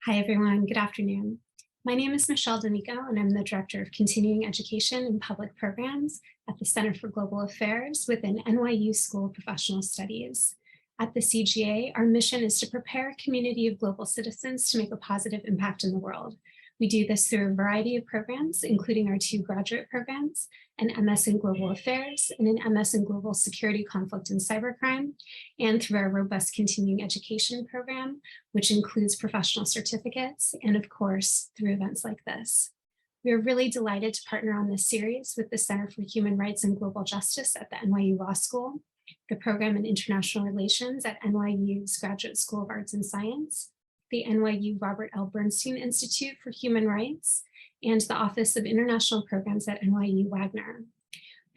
Hi, everyone. Good afternoon. My name is Michelle D'Amico, and I'm the Director of Continuing Education and Public Programs at the Center for Global Affairs within NYU School of Professional Studies. At the CGA, our mission is to prepare a community of global citizens to make a positive impact in the world. We do this through a variety of programs, including our 2 graduate programs, an MS in Global Affairs and an MS in Global Security, Conflict, and Cybercrime, and through our robust continuing education program, which includes professional certificates, and of course, through events like this. We are really delighted to partner on this series with the Center for Human Rights and Global Justice at the NYU Law School, the Program in International Relations at NYU's Graduate School of Arts and Science, the NYU Robert L. Bernstein Institute for Human Rights, and the Office of International Programs at NYU Wagner.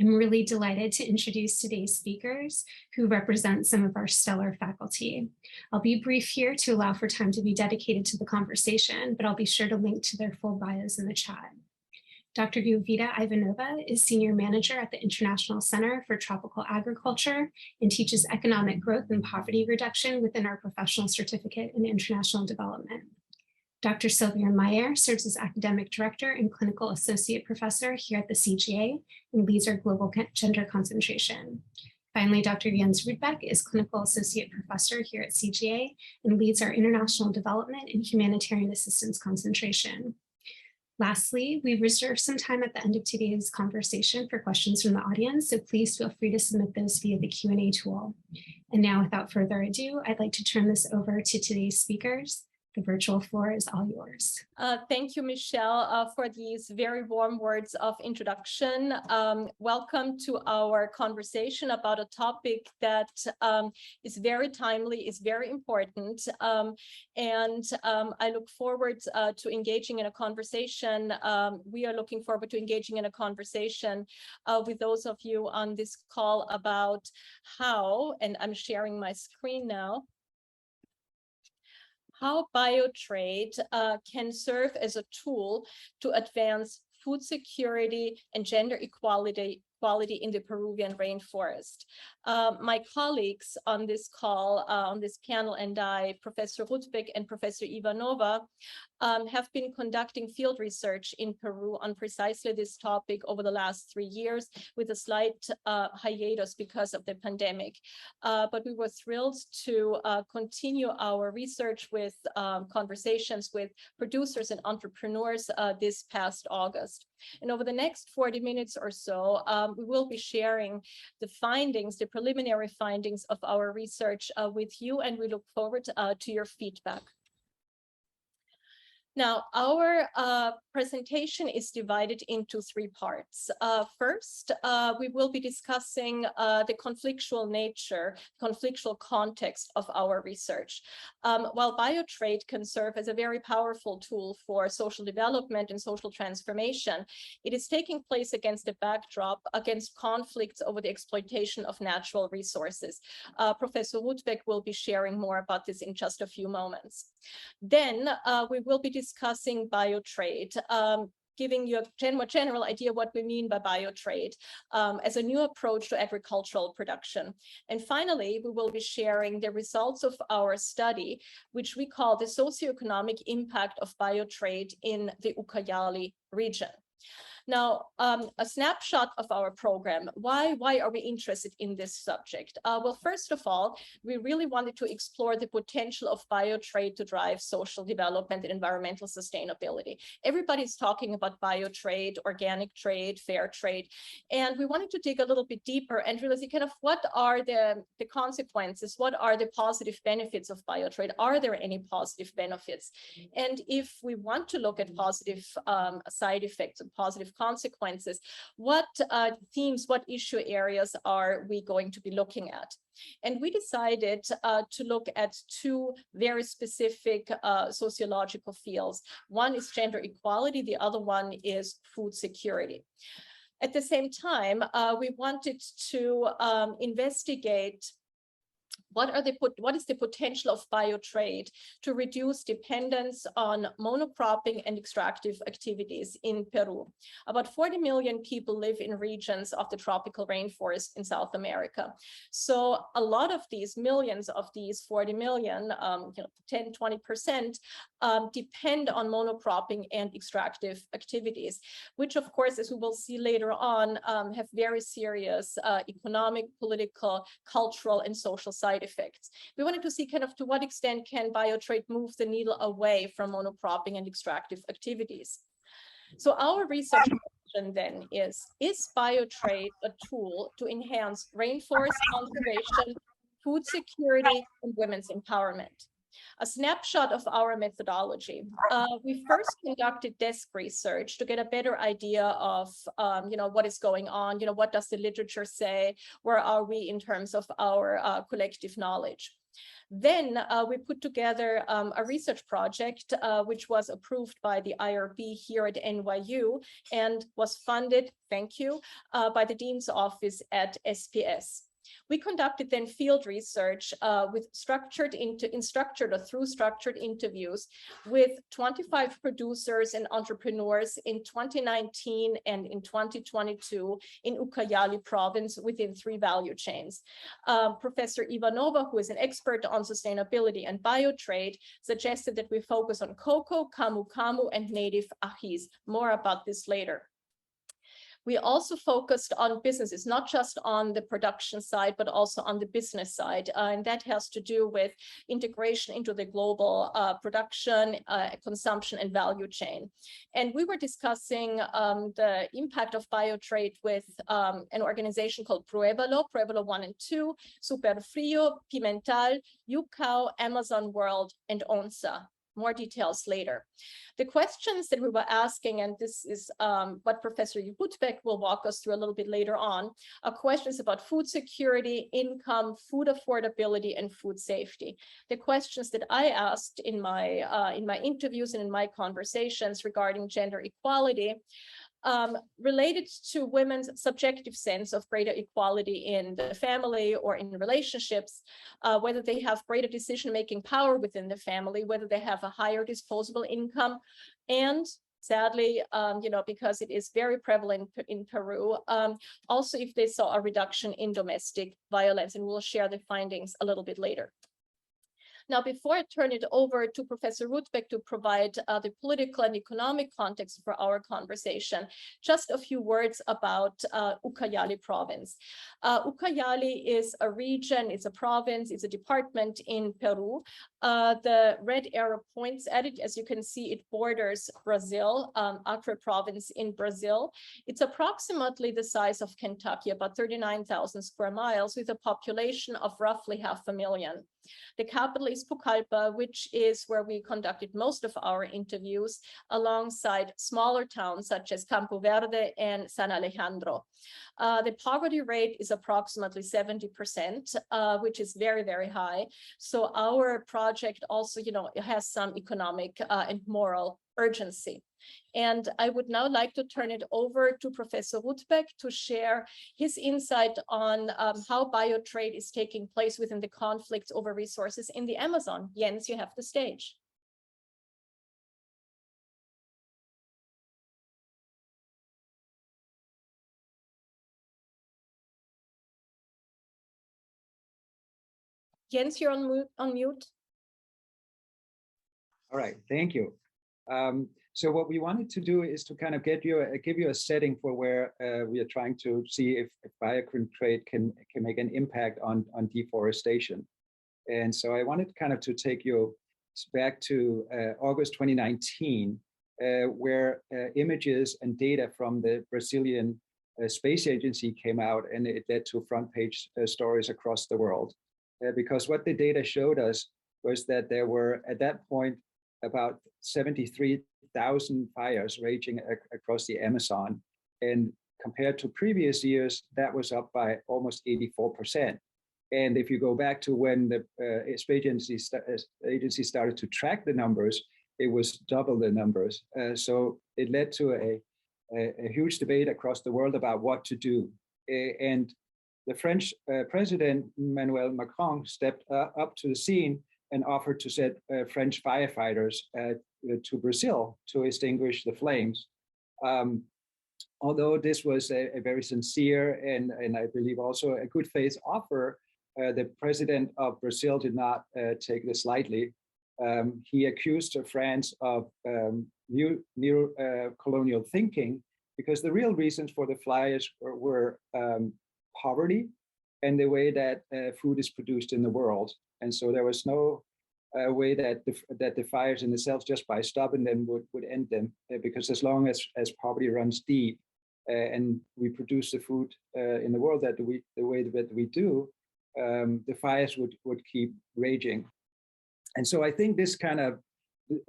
I'm really delighted to introduce today's speakers who represent some of our stellar faculty. I'll be brief here to allow for time to be dedicated to the conversation, but I'll be sure to link to their full bios in the chat. Dr. Yovita Ivanova is Senior Manager at the International Center for Tropical Agriculture and teaches economic growth and poverty reduction within our Professional Certificate in International Development. Dr. Sylvia Maier serves as Academic Director and Clinical Associate Professor here at the CGA and leads our Global Gender Concentration. Finally, Dr. Jens Rudbeck is Clinical Associate Professor here at CGA and leads our International Development and Humanitarian Assistance Concentration. Lastly, we've reserved some time at the end of today's conversation for questions from the audience, so please feel free to submit those via the Q&A tool. And now, without further ado, I'd like to turn this over to today's speakers. The virtual floor is all yours. Thank you, Michelle, for these very warm words of introduction. Welcome to our conversation about a topic that is very timely, is very important, and I look forward to engaging in a conversation. We are looking forward to engaging in a conversation with those of you on this call about how, and I'm sharing my screen now, how Biotrade can serve as a tool to advance food security and gender equality in the Peruvian rainforest. My colleagues on this call, on this panel, and I, Professor Rudbeck and Professor Ivanova, have been conducting field research in Peru on precisely this topic over the last 3 years, with a slight hiatus because of the pandemic. But we were thrilled to continue our research with conversations with producers and entrepreneurs this past August. And over the next 40 minutes or so, we will be sharing the findings, the preliminary findings of our research with you, and we look forward to your feedback. Now, our presentation is divided into 3 parts. First, we will be discussing the conflictual nature, conflictual context of our research. While Biotrade can serve as a very powerful tool for social development and social transformation, it is taking place against a backdrop against conflicts over the exploitation of natural resources. Professor Rudbeck will be sharing more about this in just a few moments. Then we will be discussing Biotrade, giving you a more general idea what we mean by Biotrade as a new approach to agricultural production. And finally, we will be sharing the results of our study, which we call the socioeconomic impact of Biotrade in the Ucayali region. Now, a snapshot of our program. Why are we interested in this subject? Well, first of all, we really wanted to explore the potential of Biotrade to drive social development and environmental sustainability. Everybody's talking about Biotrade, organic trade, fair trade, and we wanted to dig a little bit deeper and really see kind of what are the consequences, what are the positive benefits of Biotrade? Are there any positive benefits? And if we want to look at positive side effects and positive consequences, what themes, what issue areas are we going to be looking at? And we decided to look at 2 very specific sociological fields. One is gender equality, the other one is food security. At the same time, we wanted to investigate what is the potential of biotrade to reduce dependence on monocropping and extractive activities in Peru? About 40 million people live in regions of the tropical rainforest in South America. So a lot of these, millions of these 40 million, 10, 20%, depend on monocropping and extractive activities, which of course, as we will see later on, have very serious economic, political, cultural, and social side effects. We wanted to see kind of to what extent can biotrade move the needle away from monocropping and extractive activities. So our research question then is biotrade a tool to enhance rainforest conservation, food security, and women's empowerment? A snapshot of our methodology. We first conducted desk research to get a better idea of, what is going on, what does the literature say, where are we in terms of our collective knowledge. Then we put together a research project, which was approved by the IRB here at NYU and was funded, thank you, by the Dean's Office at SPS. We conducted then field research with structured interviews with 25 producers and entrepreneurs in 2019 and in 2022 in Ucayali province within 3 value chains. Professor Ivanova, who is an expert on sustainability and biotrade, suggested that we focus on cocoa, camu camu, and native ajís. More about this later. We also focused on businesses, not just on the production side, but also on the business side. And that has to do with integration into the global production, consumption, and value chain. And we were discussing the impact of biotrade with an organization called Pruébalo 1 and 2, Superfrio, Pimental, Yucao, Amazon World, and ONSA. More details later. The questions that we were asking, and this is what Professor Rudbeck will walk us through a little bit later on, are questions about food security, income, food affordability, and food safety. The questions that I asked in my interviews and in my conversations regarding gender equality related to women's subjective sense of greater equality in the family or in relationships, whether they have greater decision-making power within the family, whether they have a higher disposable income, and sadly, because it is very prevalent in Peru, also if they saw a reduction in domestic violence, and we'll share the findings a little bit later. Now, before I turn it over to Professor Rudbeck to provide the political and economic context for our conversation, just a few words about Ucayali province. Ucayali is a region, it's a province, it's a department in Peru. The red arrow points at it. As you can see, it borders Brazil, Acre province in Brazil. It's approximately the size of Kentucky, about 39,000 square miles, with a population of roughly 500,000. The capital is Pucallpa, which is where we conducted most of our interviews, alongside smaller towns such as Campo Verde and San Alejandro. The poverty rate is approximately 70%, which is very, very high. So our project also, has some economic and moral urgency. And I would now like to turn it over to Professor Rudbeck to share his insight on how biotrade is taking place within the conflicts over resources in the Amazon. Jens, you have the stage. Jens, you're on mute. All right, thank you. So what we wanted to do is to kind of give you a setting for where we are trying to see if biotrade can make an impact on deforestation. And so I wanted kind of to take you back to August 2019, where images and data from the Brazilian Space Agency came out, and it led to front page stories across the world. Because what the data showed us was that there were, at that point, about 73,000 fires raging across the Amazon. And compared to previous years, that was up by almost 84%. And if you go back to when the space agency started to track the numbers, it was double the numbers. So it led to a huge debate across the world about what to do. And the French President Emmanuel Macron stepped up to the scene and offered to send French firefighters to Brazil to extinguish the flames. Although this was a very sincere and I believe also a good faith offer, the president of Brazil did not take this lightly. He accused France of new colonial thinking, because the real reasons for the fires were poverty and the way that food is produced in the world. And so there was no way that the fires in themselves, just by stopping them, would end them, because as long as poverty runs deep and we produce the food in the world the way that we do, the fires would keep raging. And so I think this kind of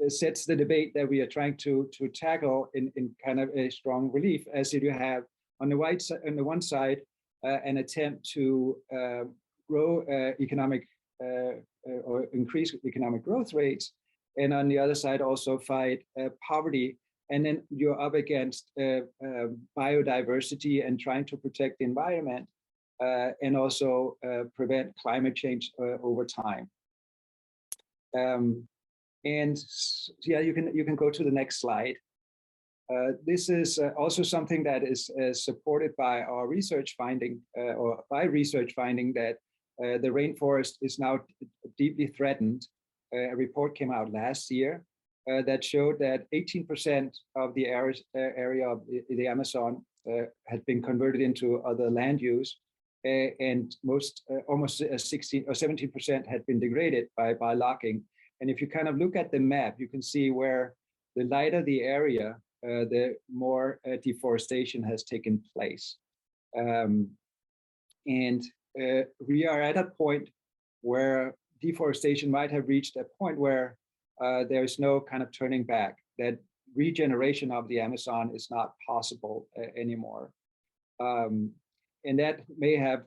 sets the debate that we are trying to tackle in kind of a strong relief, as you have on the one side an attempt to grow economic or increase economic growth rates, and on the other side also fight poverty. And then you're up against biodiversity and trying to protect the environment, and also prevent climate change over time. And yeah, you can go to the next slide. This is also something that is supported by our research finding, or by research finding that the rainforest is now deeply threatened. A report came out last year that showed that 18% of the area of the Amazon had been converted into other land use, and almost 16 or 17% had been degraded by logging. And if you kind of look at the map, you can see where the lighter the area, the more deforestation has taken place. And we are at a point where deforestation might have reached a point where there is no kind of turning back, that regeneration of the Amazon is not possible anymore. And that may have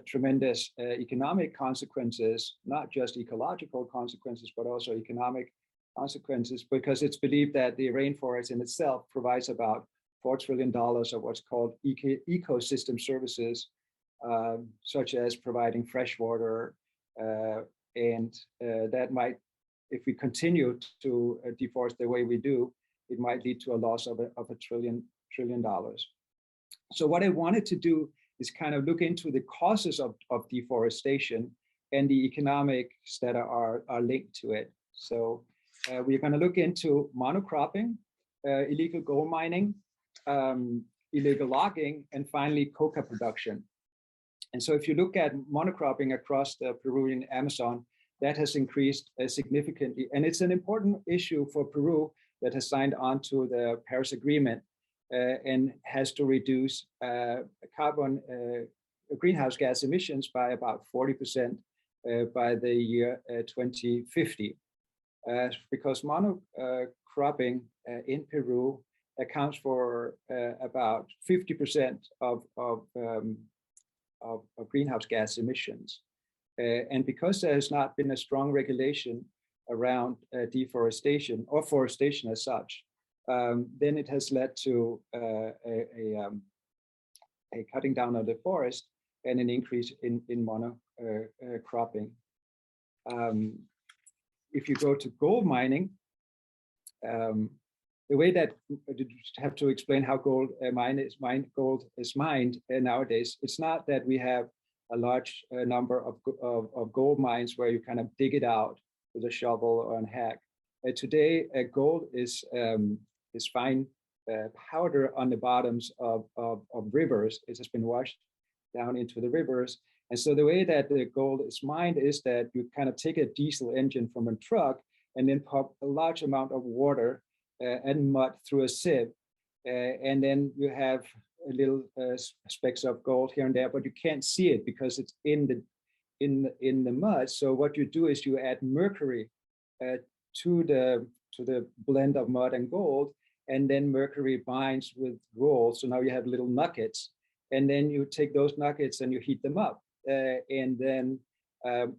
tremendous economic consequences, not just ecological consequences, but also economic consequences, because it's believed that the rainforest in itself provides about $4 trillion of what's called ecosystem services, such as providing fresh water. And that might, if we continue to deforest the way we do, it might lead to a loss of $1 trillion. So what I wanted to do is kind of look into the causes of deforestation and the economics that are linked to it. So we're going to look into monocropping, illegal gold mining, illegal logging, and finally coca production. And so if you look at monocropping across the Peruvian Amazon, that has increased significantly. And it's an important issue for Peru that has signed on to the Paris Agreement and has to reduce greenhouse gas emissions by about 40% by the year 2050. Because monocropping in Peru accounts for about 50% of greenhouse gas emissions. And because there has not been a strong regulation around deforestation or forestation as such, then it has led to a cutting down of the forest and an increase in monocropping. If you go to gold mining, the way that you have to explain how gold is mined nowadays, it's not that we have a large number of gold mines where you kind of dig it out with a shovel or a hack. Today, gold is fine powder on the bottoms of rivers. It has been washed down into the rivers. And so the way that the gold is mined is that you kind of take a diesel engine from a truck and then pump a large amount of water and mud through a sieve. And then you have a little specks of gold here and there, but you can't see it because it's in the mud. So what you do is you add mercury to the blend of mud and gold, and then mercury binds with gold. So now you have little nuggets, and then you take those nuggets and you heat them up, and then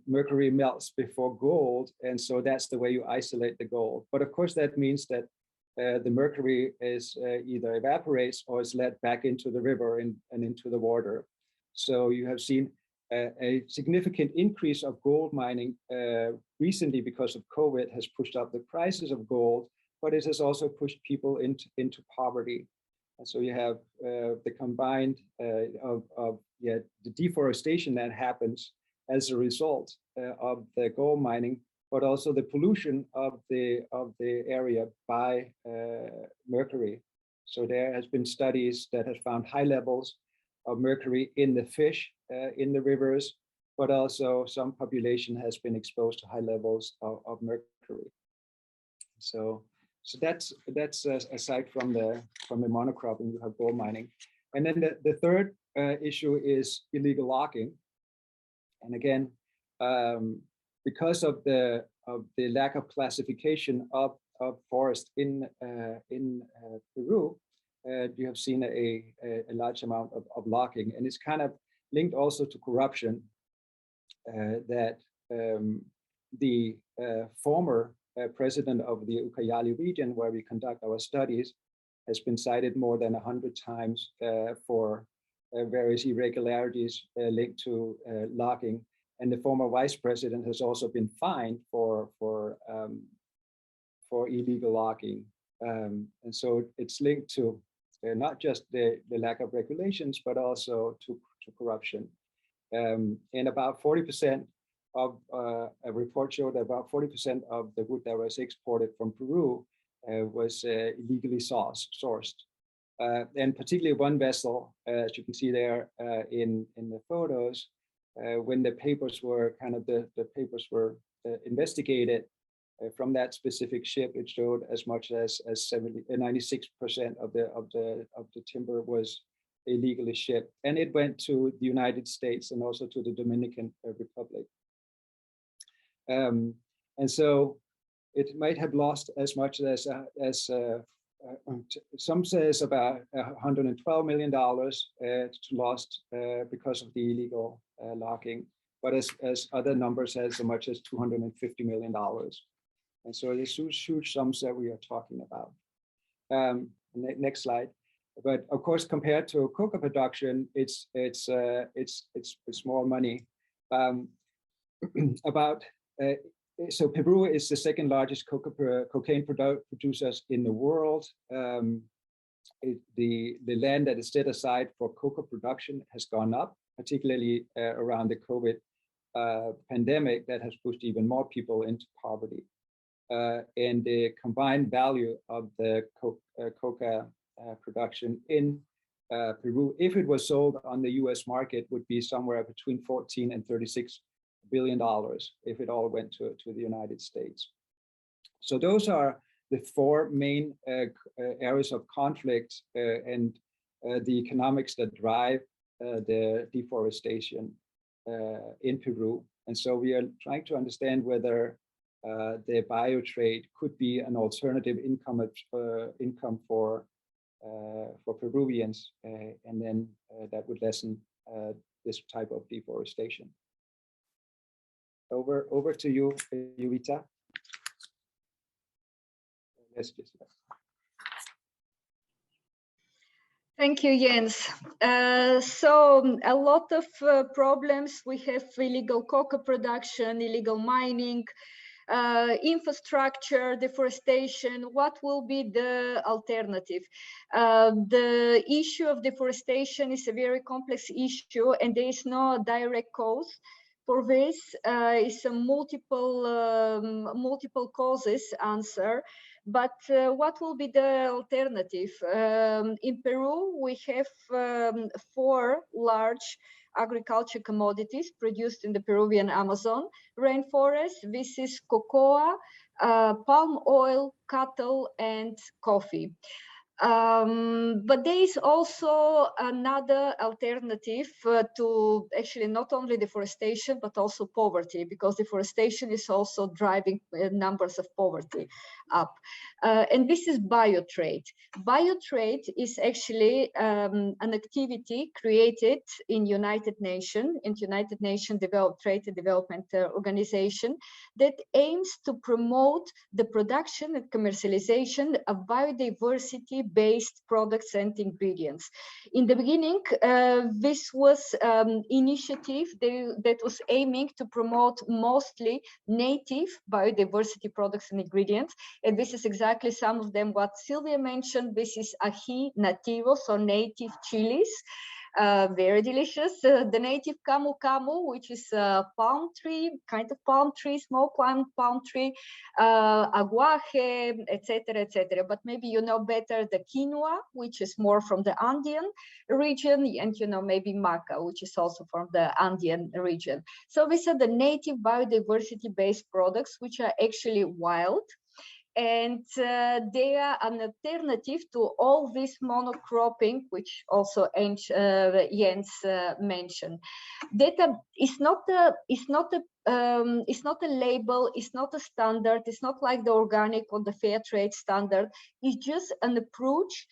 mercury melts before gold, and so that's the way you isolate the gold. But of course, that means that the mercury is either evaporates or is let back into the river and into the water. So you have seen a significant increase of gold mining recently because of COVID has pushed up the prices of gold, but it has also pushed people into poverty. And so you have the combined of the deforestation that happens as a result of the gold mining, but also the pollution of the area by mercury. So there has been studies that have found high levels of mercury in the fish, in the rivers, but also some population has been exposed to high levels of mercury. So that's aside from the monocropping, you have gold mining. And then the third issue is illegal logging. And again, because of the lack of classification of forest in Peru, you have seen a large amount of logging, and it's kind of linked also to corruption. That the former president of the Ucayali region, where we conduct our studies, has been cited more than 100 times for various irregularities linked to logging, and the former vice president has also been fined for illegal logging, and so it's linked to not just the lack of regulations, but also to corruption. And about 40% of a report showed that about 40% of the wood that was exported from Peru was illegally sourced. And particularly one vessel, as you can see there in the photos, when the papers were the papers were investigated from that specific ship, it showed as much as 96% of the timber was illegally shipped, and it went to the United States and also to the Dominican Republic. And so it might have lost as much as some says about $112 million lost because of the illegal logging, but as other numbers as much as $250 million. And so there's huge sums that we are talking about. Next slide. But of course, compared to coca production, it's more money. So Peru is the second largest cocaine producers in the world. The land that is set aside for coca production has gone up, particularly around the COVID pandemic that has pushed even more people into poverty. And the combined value of the coca production in Peru, if it was sold on the US market, would be somewhere between 14 and 36 billion dollars if it all went to the United States. So those are the four main areas of conflict and the economics that drive the deforestation in Peru. And so we are trying to understand whether the biotrade could be an alternative income for Peruvians, and then that would lessen this type of deforestation. Over to you, Yovita. Thank you, Jens. So a lot of problems. We have illegal coca production, illegal mining, infrastructure, deforestation. What will be the alternative? The issue of deforestation is a very complex issue, and there is no direct cause for this. It's a multiple causes answer. But what will be the alternative? In Peru, we have 4 large agriculture commodities produced in the Peruvian Amazon rainforest. This is cocoa, palm oil, cattle, and coffee. But there is also another alternative to actually not only deforestation, but also poverty, because deforestation is also driving numbers of poverty up. And this is biotrade. Biotrade is actually an activity created in United Nations, Trade and Development Organization, that aims to promote the production and commercialization of biodiversity based products and ingredients. In the beginning, this was initiative that was aiming to promote mostly native biodiversity products and ingredients. And this is exactly some of them what Sylvia mentioned. This is ají nativos, or native chilies. Very delicious. The native camu camu, which is a palm tree, kind of palm tree, small palm tree, aguaje, etc., etc. But maybe you know better the quinoa, which is more from the Andean region, and you know maybe maca, which is also from the Andean region. So these are the native biodiversity-based products, which are actually wild. And they are an alternative to all this monocropping, which also Jens mentioned. Data is not a label, it's not a standard, it's not like the organic or the fair trade standard. It's just an approach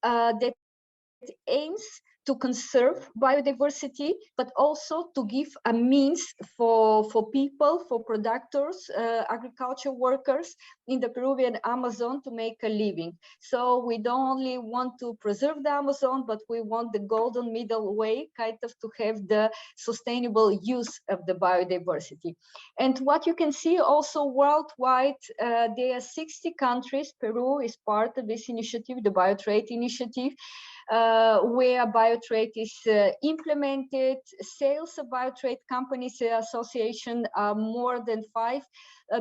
that aims to conserve biodiversity, but also to give a means for people, for producers, agriculture workers in the Peruvian Amazon to make a living. So we don't only want to preserve the Amazon, but we want the golden middle way, kind of to have the sustainable use of the biodiversity. And what you can see also worldwide, there are 60 countries. Peru is part of this initiative, the Biotrade initiative, where Biotrade is implemented. Sales of Biotrade companies association are more than 5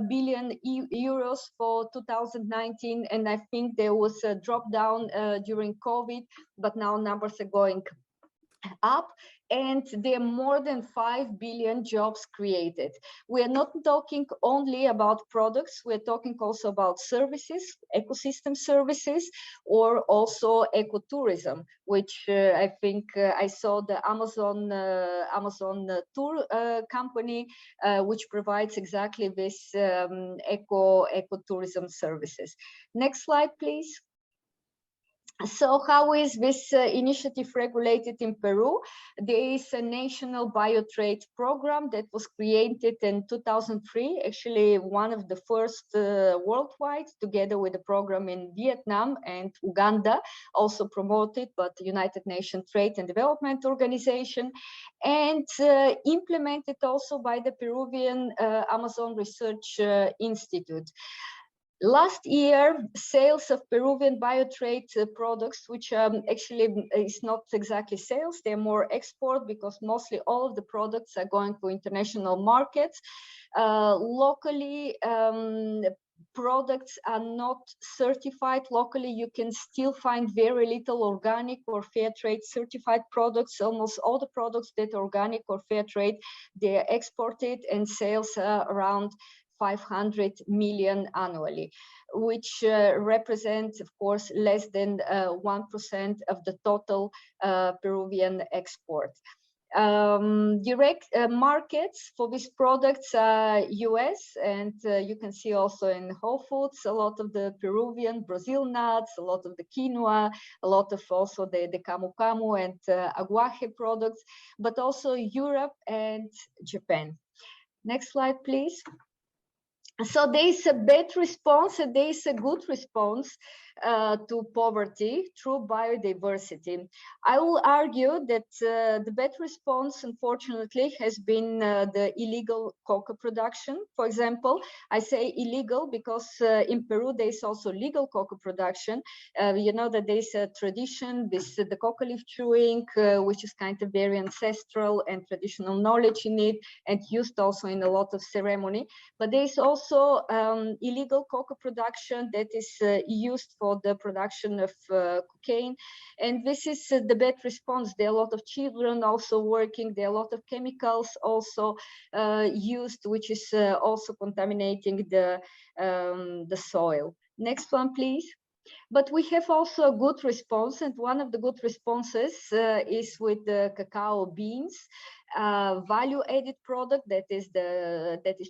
billion euros for 2019, and I think there was a drop down during COVID, but now numbers are going up, and there are more than 5 billion jobs created. We are not talking only about products, we're talking also about services, ecosystem services, or also ecotourism, which I think I saw the Amazon tour company, which provides exactly this ecotourism services. Next slide, please. So how is this initiative regulated in Peru? There is a national biotrade program that was created in 2003, actually one of the first worldwide, together with a program in Vietnam and Uganda, also promoted by the United Nations Trade and Development Organization, and implemented also by the Peruvian Amazon Research Institute. Last year, sales of Peruvian biotrade products, which actually is not exactly sales, they're more export, because mostly all of the products are going to international markets. Locally, products are not certified. Locally, you can still find very little organic or fair trade certified products. Almost all the products that are organic or fair trade, they are exported, and sales are around 500 million annually, which represents, of course, less than 1% of the total Peruvian export. Direct markets for these products are US, and you can see also in Whole Foods a lot of the Peruvian Brazil nuts, a lot of the quinoa, a lot of also the camu camu and aguaje products, but also Europe and Japan. Next slide, please. So there is a bad response and there is a good response to poverty through biodiversity. I will argue that the bad response, unfortunately, has been the illegal cocoa production. For example, I say illegal because in Peru there is also legal cocoa production. You know that there is a tradition, the cocoa leaf chewing, which is kind of very ancestral and traditional knowledge in it, and used also in a lot of ceremony. But there is also illegal cocoa production that is used for the production of cocaine, and this is the bad response. There are a lot of children also working, there are a lot of chemicals also used, which is also contaminating the soil. Next one, please. But we have also a good response, and one of the good responses is with the cacao beans. value-added product that is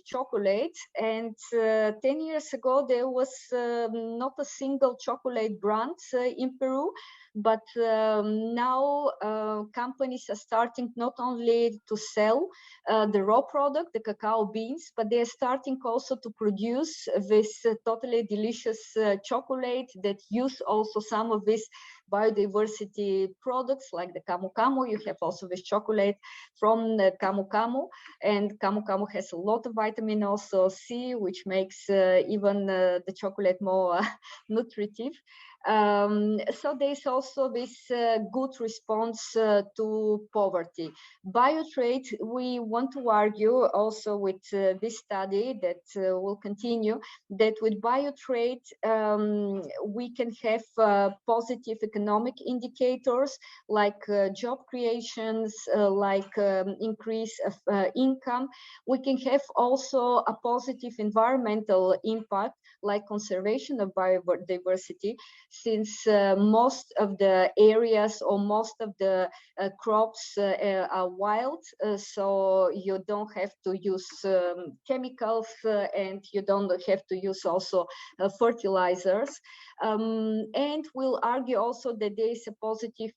chocolate. And 10 years ago, there was not a single chocolate brand in Peru, but now companies are starting not only to sell the raw product, the cacao beans, but they are starting also to produce this totally delicious chocolate that use also some of these biodiversity products like the camu camu. You have also this chocolate from the camu camu, and camu camu has a lot of vitamin also C, which makes even the chocolate more nutritive. So there's also this good response to poverty. Biotrade, we want to argue also with this study that will continue, that with Biotrade we can have positive economic indicators like job creations, like increase of income. We can have also a positive environmental impact like conservation of biodiversity, since most of the areas or most of the crops are wild, so you don't have to use chemicals and you don't have to use also fertilizers. And we'll argue also that there is a positive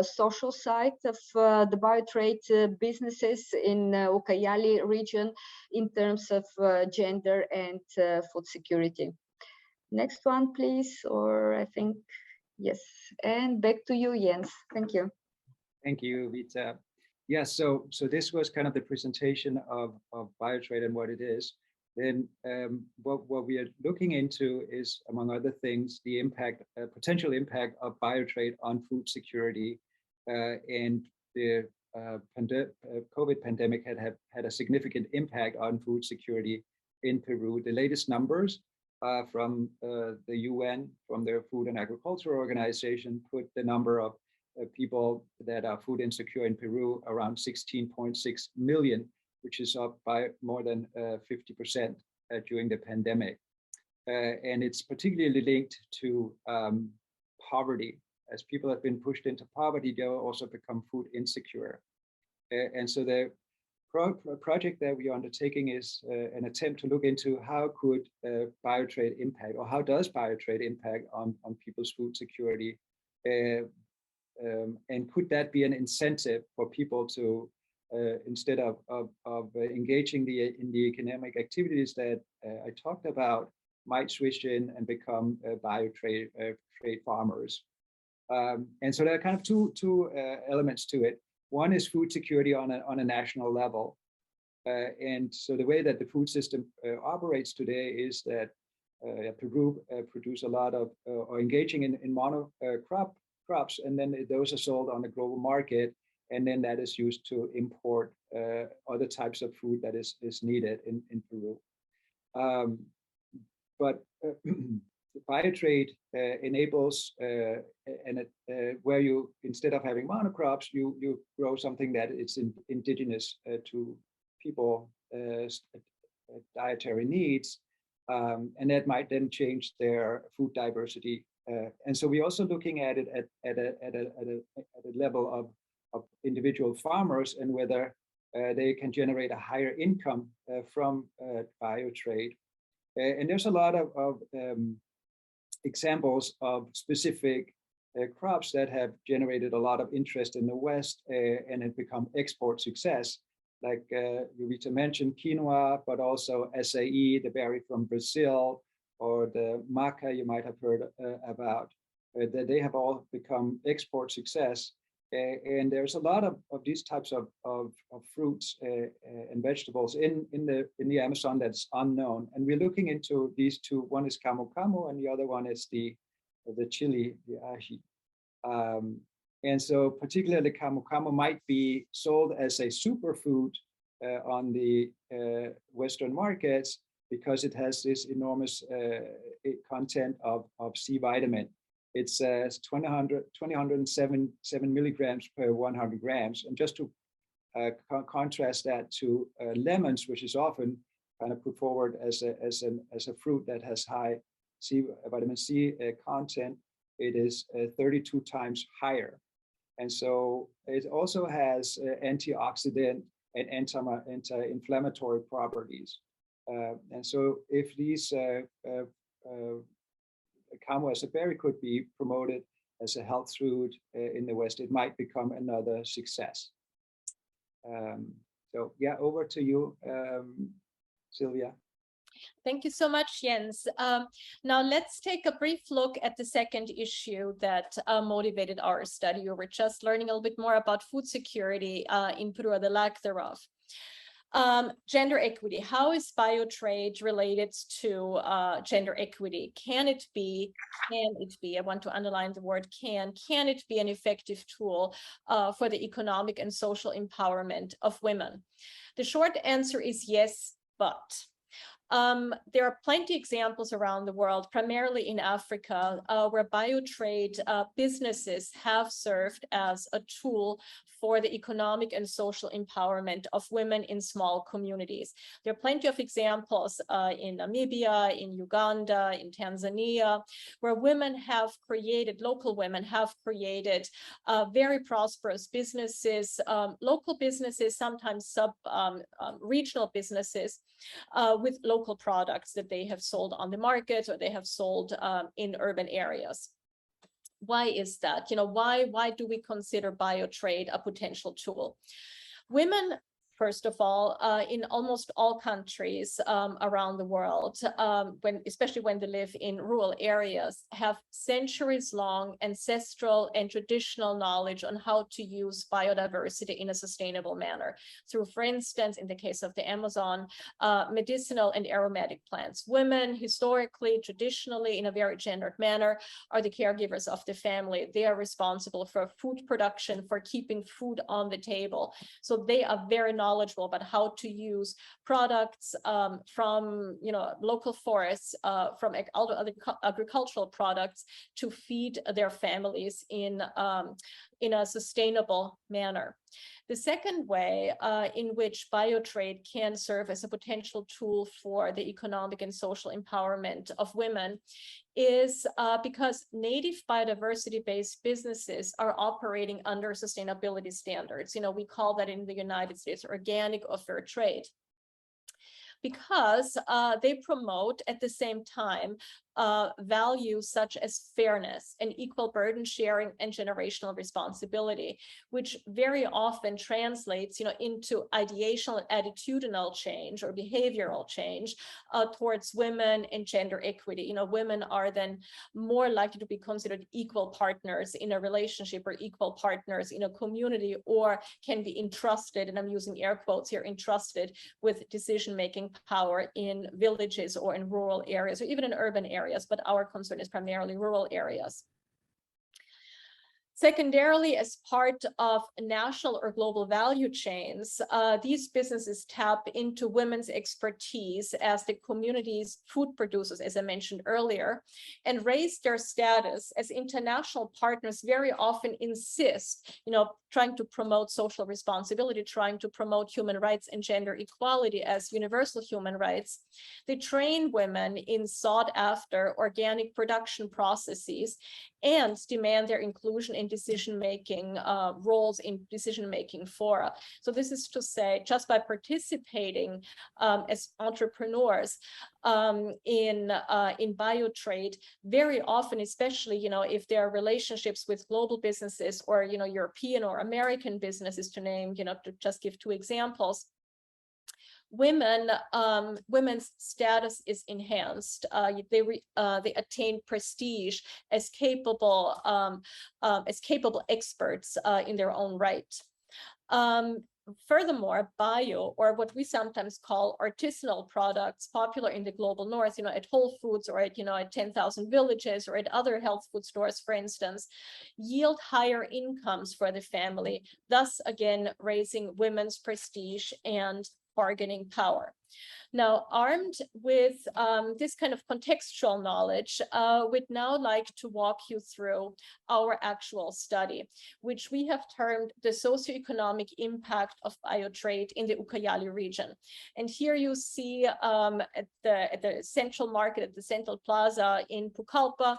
social side of the Biotrade businesses in Ucayali region in terms of gender and food security. Next one, please, or I think, yes. And back to you, Jens. Thank you. Thank you, Vita. Yeah, so this was kind of the presentation of Biotrade and what it is. Then what we are looking into is, among other things, the impact, potential impact of Biotrade on food security, and the COVID pandemic had a significant impact on food security in Peru. The latest numbers from the UN, from their Food and Agriculture Organization, put the number of people that are food insecure in Peru around 16.6 million, which is up by more than 50% during the pandemic. And it's particularly linked to poverty. As people have been pushed into poverty, they will also become food insecure. And so the project that we are undertaking is an attempt to look into how could Biotrade impact, or how does Biotrade impact on people's food security, and could that be an incentive for people to, instead of engaging in the economic activities that I talked about, might switch in and become Biotrade trade farmers. And so there are kind of two elements to it. One is food security on a national level. And so the way that the food system operates today is that Peru produce a lot of, or engaging in crops, and then those are sold on the global market, and then that is used to import other types of food that is needed in Peru. But Biotrade enables where you, instead of having monocrops, you grow something that is indigenous to people dietary needs, and that might then change their food diversity. And so we're also looking at it at a level of individual farmers, and whether they can generate a higher income from Biotrade. And there's a lot of examples of specific crops that have generated a lot of interest in the West and have become export success. Like Yovita mentioned, quinoa, but also acai, the berry from Brazil, or the maca you might have heard about. That they have all become export success. And there's a lot of these types of fruits and vegetables in the Amazon that's unknown. And we're looking into these two. One is camu camu, and the other one is the chili, the ají. And so particularly camu camu might be sold as a superfood on the Western markets, because it has this enormous content of C vitamin. It's 207 milligrams per 100 grams. And just to contrast that to lemons, which is often kind of put forward as a fruit that has high vitamin C content, it is 32 times higher. And so it also has antioxidant and anti-inflammatory properties. And so if these camu as a berry could be promoted as a health food in the West, it might become another success. So yeah, over to you, Sylvia. Thank you so much, Jens. Now let's take a brief look at the second issue that motivated our study. We were just learning a little bit more about food security in Peru, or the lack thereof. Gender equity. How is Biotrade related to gender equity? Can it be, I want to underline the word can it be an effective tool for the economic and social empowerment of women? The short answer is yes, but. There are plenty of examples around the world, primarily in Africa, where Biotrade businesses have served as a tool for the economic and social empowerment of women in small communities. There are plenty of examples in Namibia, in Uganda, in Tanzania, where women have created, local women have created very prosperous businesses, local businesses, sometimes regional businesses, with local products that they have sold on the market or they have sold in urban areas. Why is that? Why do we consider Biotrade a potential tool? Women, first of all, in almost all countries around the world, especially when they live in rural areas, have centuries-long ancestral and traditional knowledge on how to use biodiversity in a sustainable manner. Through, for instance, in the case of the Amazon, medicinal and aromatic plants. Women, historically, traditionally, in a very gendered manner, are the caregivers of the family. They are responsible for food production, for keeping food on the table. So they are very knowledgeable about how to use products from local forests, from other agricultural products to feed their families in a sustainable manner. The second way in which Biotrade can serve as a potential tool for the economic and social empowerment of women is because native biodiversity-based businesses are operating under sustainability standards. We call that in the United States organic or fair trade, because they promote at the same time values such as fairness and equal burden sharing and generational responsibility, which very often translates into ideational and attitudinal change or behavioral change towards women and gender equity. Women are then more likely to be considered equal partners in a relationship or equal partners in a community, or can be entrusted, and I'm using air quotes here, entrusted with decision-making power in villages or in rural areas or even in urban areas. But our concern is primarily rural areas. Secondarily, as part of national or global value chains, these businesses tap into women's expertise as the community's food producers, as I mentioned earlier, and raise their status as international partners. Very often insist, trying to promote social responsibility, trying to promote human rights and gender equality as universal human rights. They train women in sought-after organic production processes and demand their inclusion in decision-making roles in decision-making fora. So this is to say, just by participating as entrepreneurs in Biotrade, very often, especially if there are relationships with global businesses or European or American businesses, to name, to just give two examples, women's status is enhanced. They attain prestige as capable experts in their own right. Furthermore, bio, or what we sometimes call artisanal products, popular in the global north, at Whole Foods or at 10,000 Villages or at other health food stores, for instance, yield higher incomes for the family, thus again raising women's prestige and bargaining power. Now, armed with this kind of contextual knowledge, we'd now like to walk you through our actual study, which we have termed the socioeconomic impact of biotrade in the Ucayali region. And here you see at the central market, at the central plaza in Pucallpa,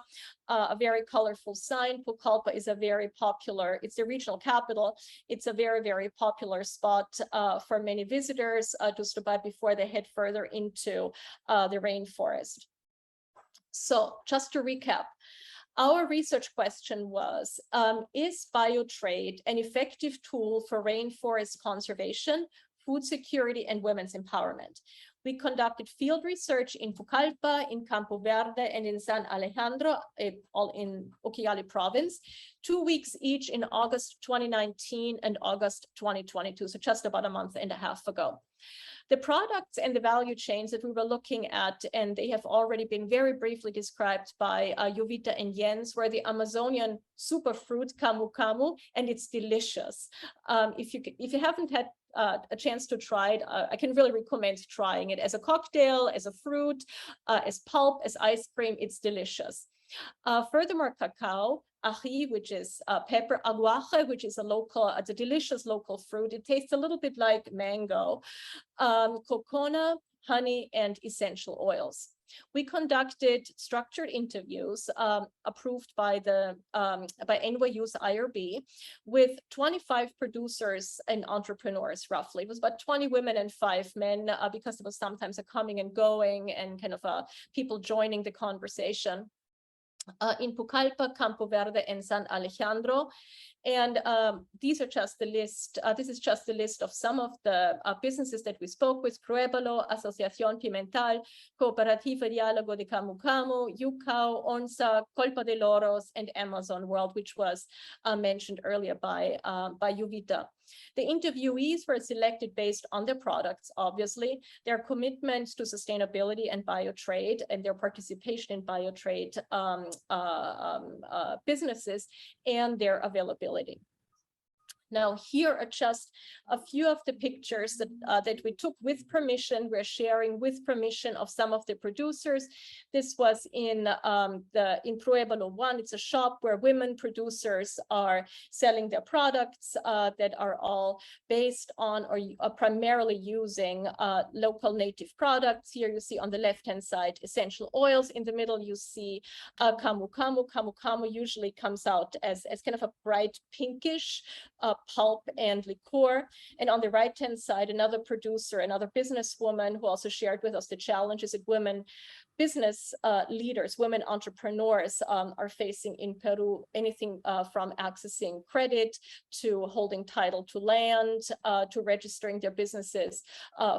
a very colorful sign. Pucallpa is a very popular, it's the regional capital. It's a very, very popular spot for many visitors to stop by before they head further into the rainforest. So just to recap, our research question was, is biotrade an effective tool for rainforest conservation, food security, and women's empowerment? We conducted field research in Pucallpa, in Campo Verde, and in San Alejandro, all in Ucayali province, 2 weeks each in August 2019 and August 2022, so just about a month and a half ago. The products and the value chains that we were looking at, and they have already been very briefly described by Yovita and Jens, were the Amazonian superfruit camu camu, and it's delicious. If you haven't had a chance to try it, I can really recommend trying it as a cocktail, as a fruit, as pulp, as ice cream. It's delicious. Furthermore, cacao, ají, which is pepper, aguaje, which is it's a delicious local fruit. It tastes a little bit like mango, cocona, honey, and essential oils. We conducted structured interviews approved by NYU's IRB with 25 producers and entrepreneurs, roughly. It was about 20 women and 5 men because it was sometimes a coming and going and kind of people joining the conversation. In Pucallpa, Campo Verde, and San Alejandro. And these are just the list. This is just the list of some of the businesses that we spoke with: Pruébalo, Asociación Pimental, Cooperativa Diálogo de Camu Camu, UCAO, ONSA, Colpa de Loros, and Amazon World, which was mentioned earlier by Yovita. The interviewees were selected based on their products, obviously, their commitment to sustainability and biotrade, and their participation in biotrade businesses, and their availability. Now, here are just a few of the pictures that we took with permission. We're sharing with permission of some of the producers. This was in Pruébalo 1. It's a shop where women producers are selling their products that are all based on or are primarily using local native products. Here you see on the left-hand side essential oils. In the middle, you see camu camu. Camu camu usually comes out as kind of a bright pinkish pulp and liqueur. And on the right-hand side, another producer, another businesswoman who also shared with us the challenges that women business leaders, women entrepreneurs are facing in Peru, anything from accessing credit to holding title to land, to registering their businesses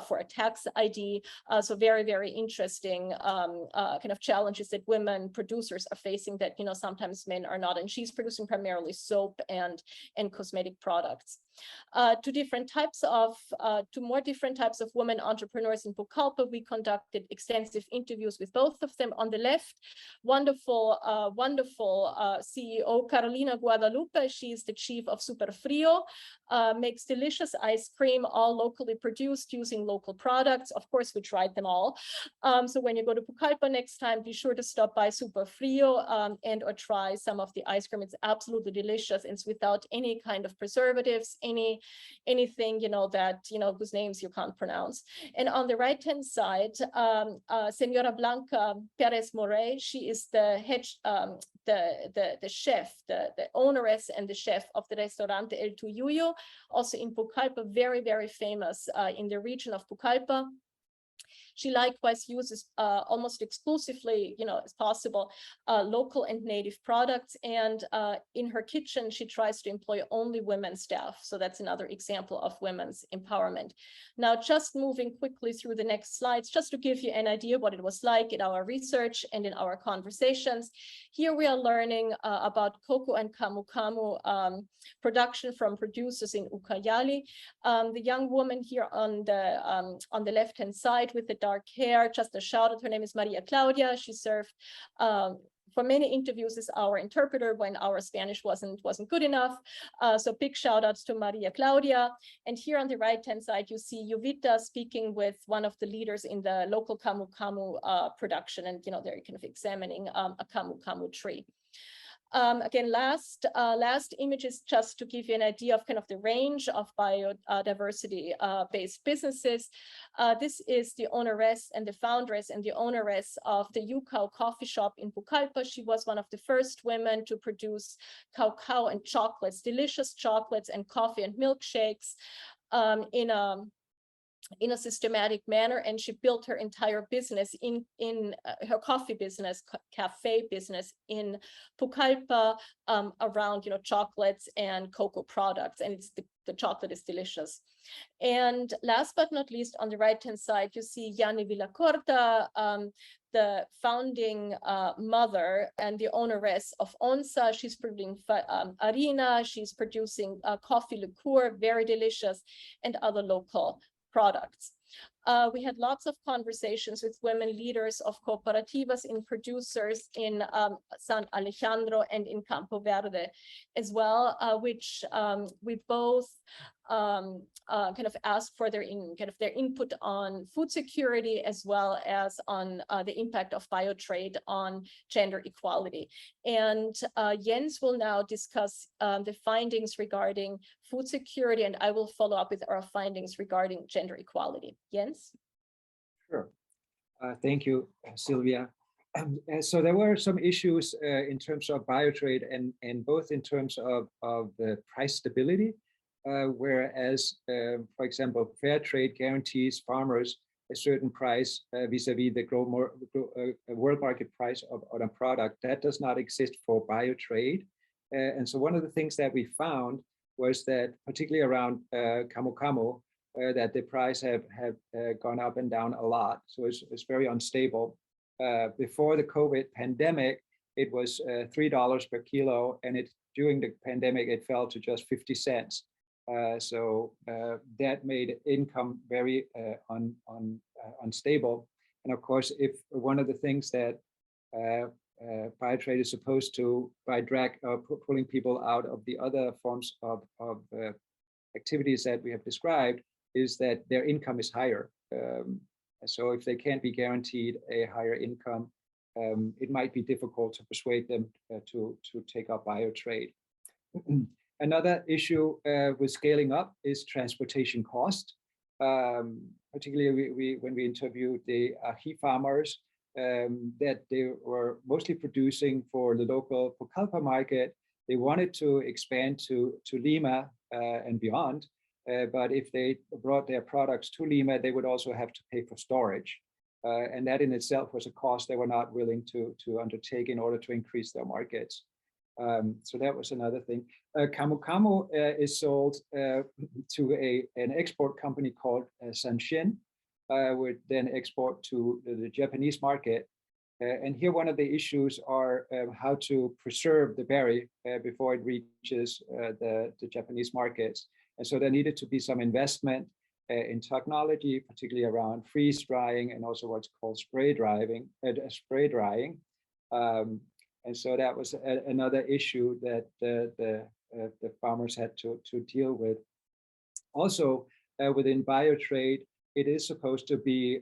for a tax ID. So very, very interesting kind of challenges that women producers are facing that, you know, sometimes men are not. And she's producing primarily soap and cosmetic products. To more different types of women entrepreneurs in Pucallpa, we conducted extensive interviews with both of them. On the left, wonderful CEO Carolina Guadalupe. She's the chief of Super Frio, makes delicious ice cream, all locally produced using local products. Of course, we tried them all. So when you go to Pucallpa next time, be sure to stop by Super Frio and or try some of the ice cream. It's absolutely delicious. It's without any kind of preservatives, anything, you know, that, you know, whose names you can't pronounce. And on the right-hand side, Senora Blanca Perez Morey, she is the head, the chef, the owneress and the chef of the Restaurante El Tuyuyo, also in Pucallpa, very, very famous in the region of Pucallpa. She likewise uses almost exclusively, you know, as possible, local and native products. And in her kitchen, she tries to employ only women staff. So that's another example of women's empowerment. Now, just moving quickly through the next slides, just to give you an idea what it was like in our research and in our conversations. Here we are learning about cocoa and camu camu production from producers in Ucayali. The young woman here on the left-hand side with the dark hair, just a shout out, her name is Maria Claudia. She served for many interviews is our interpreter when our Spanish wasn't good enough. So big shout outs to Maria Claudia. And here on the right-hand side, you see Yovita speaking with one of the leaders in the local camu camu production. And, you know, they're kind of examining a camu camu tree. Again, last image is just to give you an idea of kind of the range of biodiversity-based businesses. This is the owneress and the foundress and the owneress of the Yucao coffee shop in Pucallpa. She was one of the first women to produce cacao and chocolates, delicious chocolates and coffee and milkshakes in a systematic manner, and she built her entire business in her coffee business, cafe business in Pucallpa around, you know, chocolates and cocoa products, and the chocolate is delicious. And last but not least, on the right-hand side, you see Yani Villacorta, the founding mother and the owneress of Onsa. She's producing harina, she's producing coffee liqueur, very delicious, and other local products. We had lots of conversations with women leaders of cooperativas in producers in San Alejandro and in Campo Verde as well, which we both kind of asked for their input on food security as well as on the impact of Biotrade on gender equality. And Jens will now discuss the findings regarding food security, and I will follow up with our findings regarding gender equality. Jens? Sure. Thank you, Sylvia. So there were some issues in terms of Biotrade and both in terms of the price stability, whereas, for example, fair trade guarantees farmers a certain price vis-a-vis the world market price of a product. That does not exist for Biotrade. And so one of the things that we found was that, particularly around camu camu, that the price have gone up and down a lot. So it's very unstable. Before the COVID pandemic, it was $3 per kilo, and during the pandemic, it fell to just 50 cents. So that made income very unstable. And of course, if one of the things that Biotrade is supposed to, by pulling people out of the other forms of activities that we have described, is that their income is higher. So if they can't be guaranteed a higher income, it might be difficult to persuade them to take up Biotrade. Another issue with scaling up is transportation cost. Particularly when we interviewed the ají farmers, that they were mostly producing for the local Pucallpa market. They wanted to expand to Lima and beyond. But if they brought their products to Lima, they would also have to pay for storage. And that in itself was a cost they were not willing to undertake in order to increase their markets. So that was another thing. Camu camu is sold to an export company called Sanshin, would then export to the Japanese market. And here one of the issues are how to preserve the berry before it reaches the Japanese markets. And so there needed to be some investment in technology, particularly around freeze drying and also what's called spray drying. And so that was another issue that the farmers had to deal with. Also, within Biotrade, it is supposed to be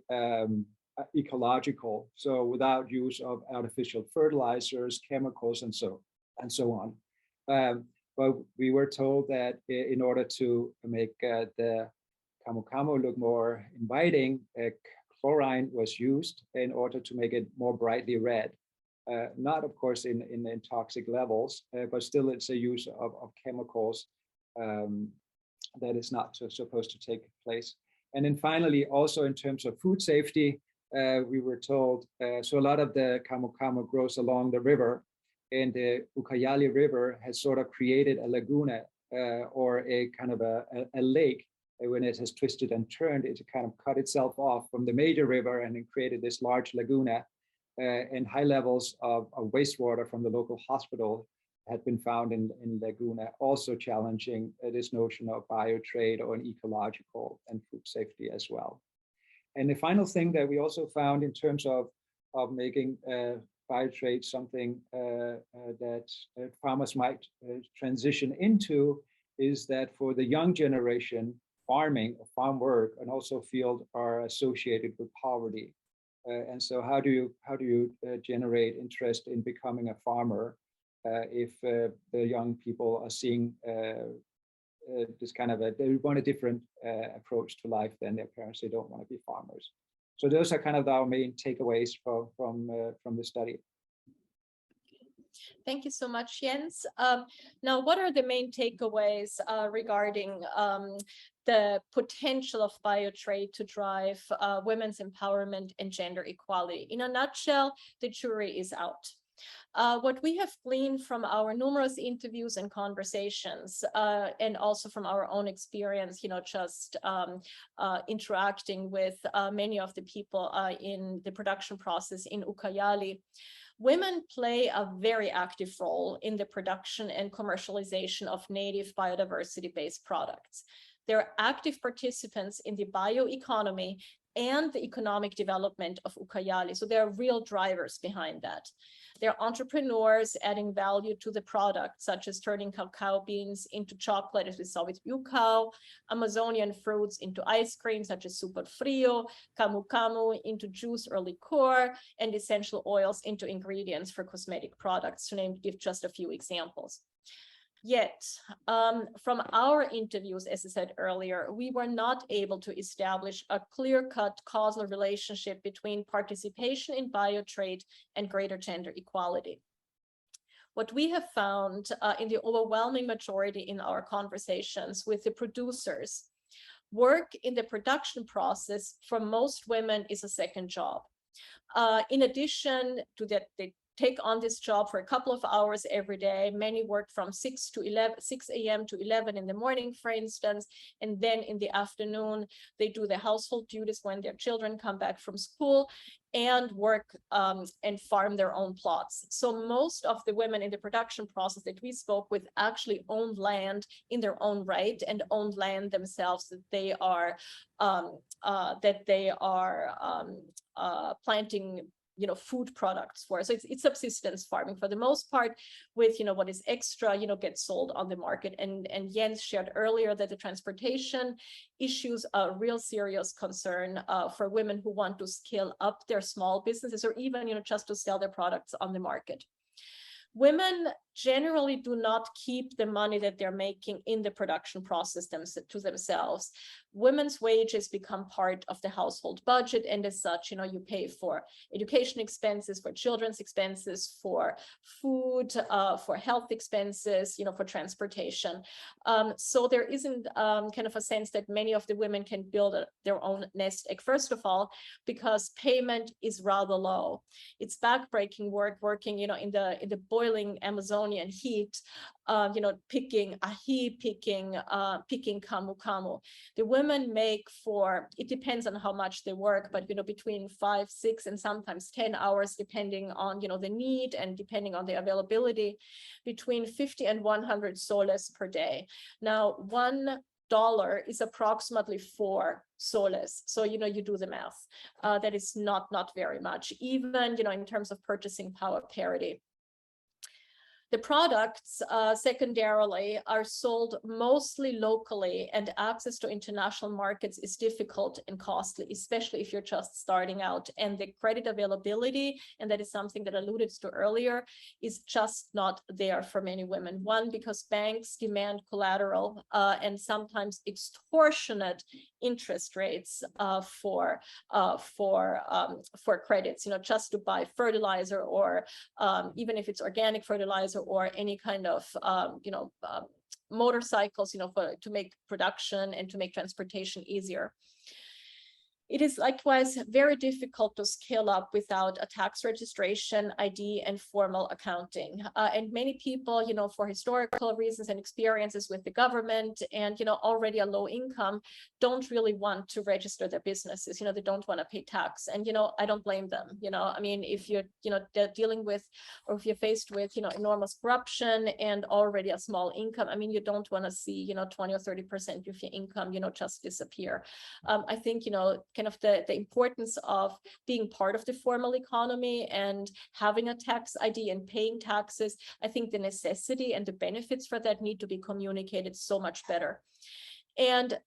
ecological, so without use of artificial fertilizers, chemicals, and so on. But we were told that in order to make the camu camu look more inviting, chlorine was used in order to make it more brightly red. Not, of course, in toxic levels, but still it's a use of chemicals that is not supposed to take place. And then finally, also in terms of food safety, we were told, so a lot of the camu camu grows along the river, and the Ucayali River has sort of created a laguna or a kind of a lake. When it has twisted and turned, it kind of cut itself off from the major river and then created this large laguna. And high levels of wastewater from the local hospital had been found in laguna, also challenging this notion of biotrade or an ecological and food safety as well. And the final thing that we also found in terms of making Biotrade something that farmers might transition into is that for the young generation, farming, farm work, and also field are associated with poverty. And so how do you generate interest in becoming a farmer if the young people are seeing this kind of they want a different approach to life than their parents? They don't want to be farmers. So those are kind of our main takeaways from the study. Thank you so much, Jens. Now, what are the main takeaways regarding the potential of Biotrade to drive women's empowerment and gender equality? In a nutshell, the jury is out. What we have gleaned from our numerous interviews and conversations, and also from our own experience, just interacting with many of the people in the production process in Ucayali, women play a very active role in the production and commercialization of native biodiversity-based products. They're active participants in the bioeconomy and the economic development of Ucayali. So there are real drivers behind that. They're entrepreneurs adding value to the product, such as turning cacao beans into chocolate, as we saw with Ucao, Amazonian fruits into ice cream, such as super frio, camu camu into juice or liqueur, and essential oils into ingredients for cosmetic products, to give just a few examples. Yet, from our interviews, as I said earlier, we were not able to establish a clear-cut causal relationship between participation in Biotrade and greater gender equality. What we have found in the overwhelming majority in our conversations with the producers, work in the production process for most women is a second job. In addition to that, they take on this job for a couple of hours every day. Many work from 6 a.m. to 11 in the morning, for instance, and then in the afternoon, they do the household duties when their children come back from school and work and farm their own plots. So most of the women in the production process that we spoke with actually owned land in their own right and owned land themselves that they are planting food products for. So it's subsistence farming for the most part, with what is extra gets sold on the market. And Jens shared earlier that the transportation issues are a real serious concern for women who want to scale up their small businesses, or even just to sell their products on the market. Women generally do not keep the money that they're making in the production process to themselves. Women's wages become part of the household budget, and as such, you pay for education expenses, for children's expenses, for food, for health expenses, for transportation. So there isn't kind of a sense that many of the women can build their own nest egg, first of all, because payment is rather low. It's backbreaking work, working, in the boiling Amazonian heat, picking ají, picking camu camu. The women make it depends on how much they work, but between 5, 6, and sometimes 10 hours, depending on the need and depending on the availability, between 50 and 100 soles per day. Now, $1 is approximately 4 soles. So, you do the math. That is not very much, even, in terms of purchasing power parity. The products, secondarily, are sold mostly locally, and access to international markets is difficult and costly, especially if you're just starting out. And the credit availability, and that is something that I alluded to earlier, is just not there for many women. One, because banks demand collateral and sometimes extortionate interest rates for credits, just to buy fertilizer, or even if it's organic fertilizer, or any kind of motorcycles, to make production and to make transportation easier. It is likewise very difficult to scale up without a tax registration, ID, and formal accounting. And many people, for historical reasons and experiences with the government and, already a low income, don't really want to register their businesses. They don't want to pay tax. And, I don't blame them. I mean, if you're, dealing with, or if you're faced with, enormous corruption and already a small income, I mean, you don't want to see, 20 or 30% of your income, just disappear. I think, kind of the importance of being part of the formal economy and having a tax ID and paying taxes, I think the necessity and the benefits for that need to be communicated so much better. And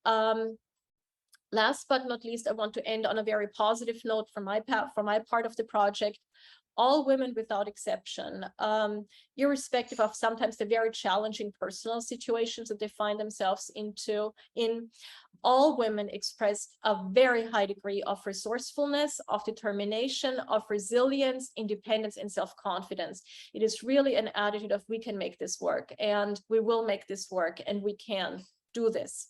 last but not least, I want to end on a very positive note from my part of the project. All women without exception, irrespective of sometimes the very challenging personal situations that they find themselves in, all women expressed a very high degree of resourcefulness, of determination, of resilience, independence, and self-confidence. It is really an attitude of we can make this work, and we will make this work, and we can do this.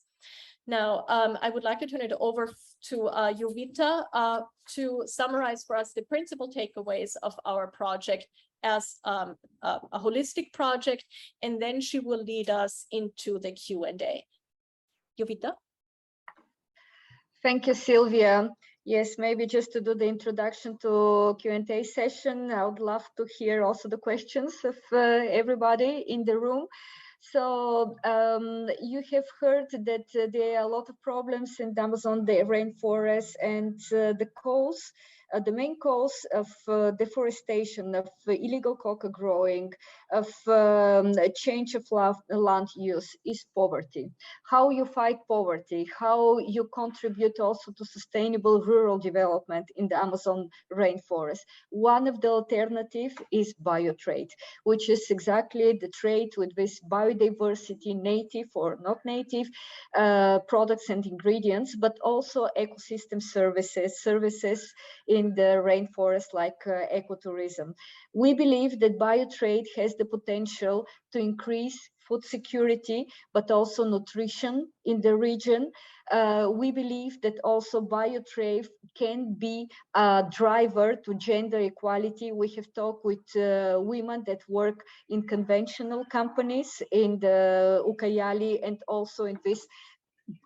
Now, I would like to turn it over to Yovita to summarize for us the principal takeaways of our project as a holistic project, and then she will lead us into the Q&A. Yovita? Thank you, Sylvia. Yes, maybe just to do the introduction to Q&A session, I would love to hear also the questions of everybody in the room. So you have heard that there are a lot of problems in the Amazon, the rainforest, and the cause, the main cause of deforestation, of illegal coca growing, of change of land use is poverty. How you fight poverty, how you contribute also to sustainable rural development in the Amazon rainforest. One of the alternatives is biotrade, which is exactly the trade with this biodiversity, native or not native products and ingredients, but also ecosystem services in the rainforest like ecotourism. We believe that biotrade has the potential to increase food security, but also nutrition in the region. We believe that also biotrade can be a driver to gender equality. We have talked with women that work in conventional companies in the Ucayali and also in this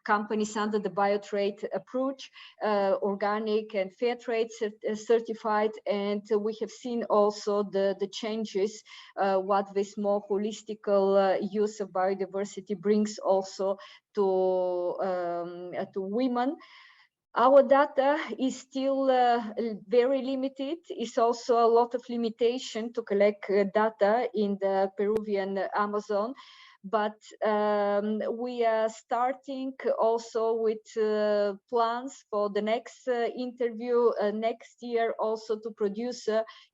companies under the biotrade approach, organic and fair trade certified, and we have seen also the changes what this more holistical use of biodiversity brings also to women. Our data is still very limited. It's also a lot of limitation to collect data in the Peruvian Amazon. But we are starting also with plans for the next interview next year, also to produce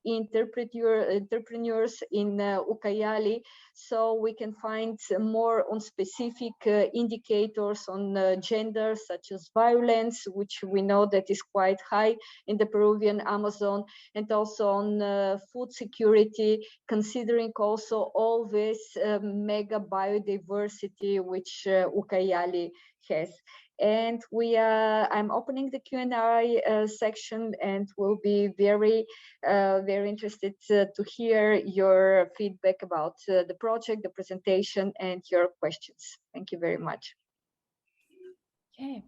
entrepreneurs in Ucayali, so we can find more on specific indicators on gender, such as violence, which we know that is quite high in the Peruvian Amazon, and also on food security, considering also all this mega biodiversity which Ucayali has. And I'm opening the Q&A section, and will be very interested to hear your feedback about the project, the presentation, and your questions. Thank you very much. Okay.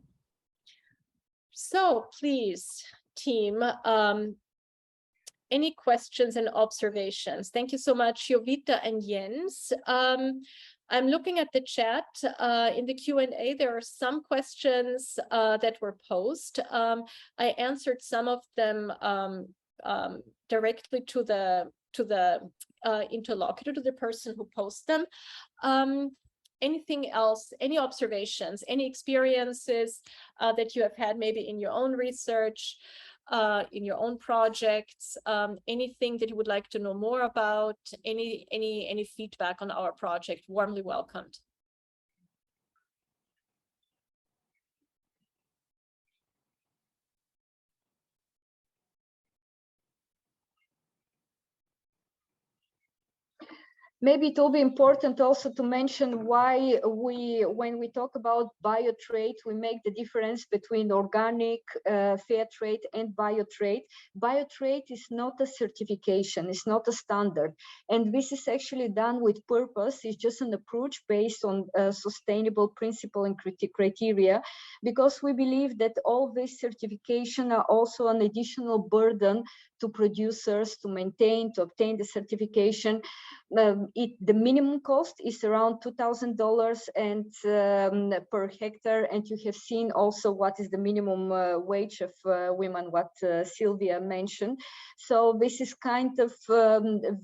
So please, team, any questions and observations? Thank you so much, Yovita and Jens. I'm looking at the chat. In the Q&A, there are some questions that were posed. I answered some of them directly to the interlocutor, to the person who posted them. Anything else, any observations, any experiences that you have had maybe in your own research, in your own projects, anything that you would like to know more about, any feedback on our project, warmly welcomed. Maybe it will be important also to mention why when we talk about biotrade, we make the difference between organic, fair trade, and biotrade. Biotrade is not a certification, it's not a standard. And this is actually done with purpose. It's just an approach based on sustainable principle and criteria, because we believe that all these certifications are also an additional burden to producers to maintain, to obtain the certification. The minimum cost is around $2,000 and per hectare, and you have seen also what is the minimum wage of women, what Sylvia mentioned. So this is kind of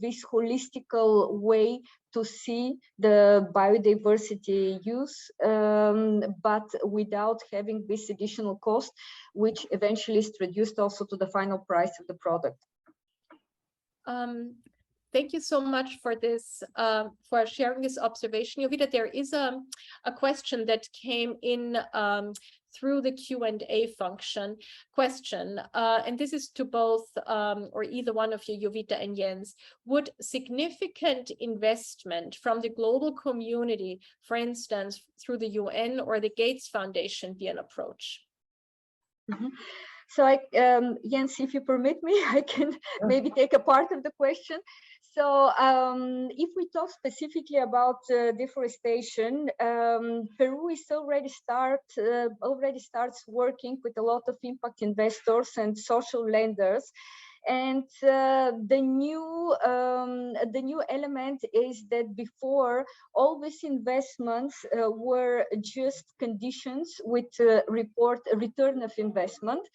this holistical way to see the biodiversity use, but without having this additional cost, which eventually is reduced also to the final price of the product. Thank you so much for this, for sharing this observation. Yovita, there is a question that came in through the Q&A function question, and this is to both or either one of you, Yovita and Jens. Would significant investment from the global community, for instance, through the UN or the Gates Foundation, be an approach? Mm-hmm. So Jens, if you permit me, I can maybe take a part of the question. So if we talk specifically about deforestation, Peru is already starts working with a lot of impact investors and social lenders. And the new element is that before, all these investments were just conditions with return of investment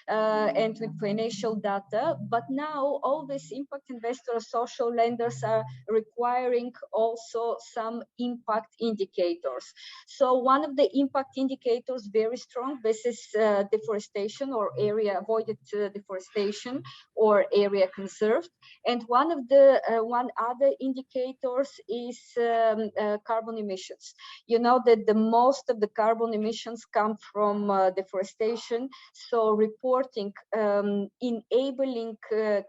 and with financial data. But now all these impact investors, social lenders are requiring also some impact indicators. So one of the impact indicators, very strong, this is deforestation or area avoided deforestation or area conserved. And one other indicators is carbon emissions. You know that the most of the carbon emissions come from deforestation. So reporting, enabling,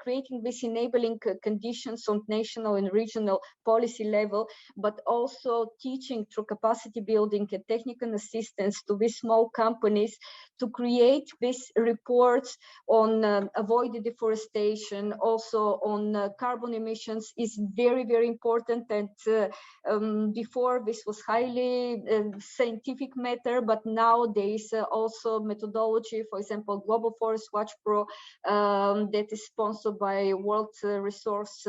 creating these enabling conditions on national and regional policy level, but also teaching through capacity building and technical assistance to these small companies to create these reports on avoided deforestation, also on carbon emissions is very, very important. And before this was highly scientific matter, but now there is also methodology, for example, Global Forest Watch Pro that is sponsored by World Resource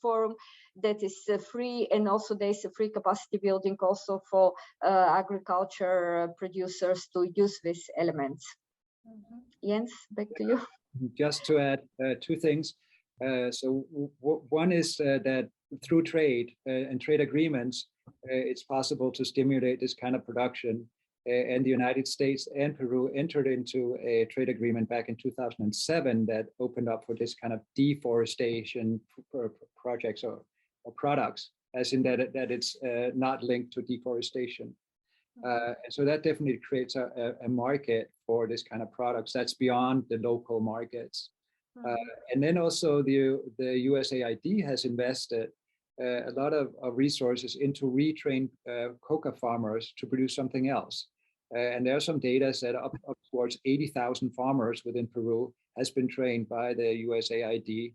Forum, that is free, and also there is a free capacity building also for agriculture producers to use these elements. Mm-hmm. Jens, back to you. Just to add two things. So one is that through trade and trade agreements, it's possible to stimulate this kind of production. And the United States and Peru entered into a trade agreement back in 2007 that opened up for this kind of deforestation projects or products, as in that it's not linked to deforestation. And so that definitely creates a market for this kind of products that's beyond the local markets. And then also the USAID has invested a lot of resources into retrain coca farmers to produce something else. And there are some data that up towards 80,000 farmers within Peru has been trained by the USAID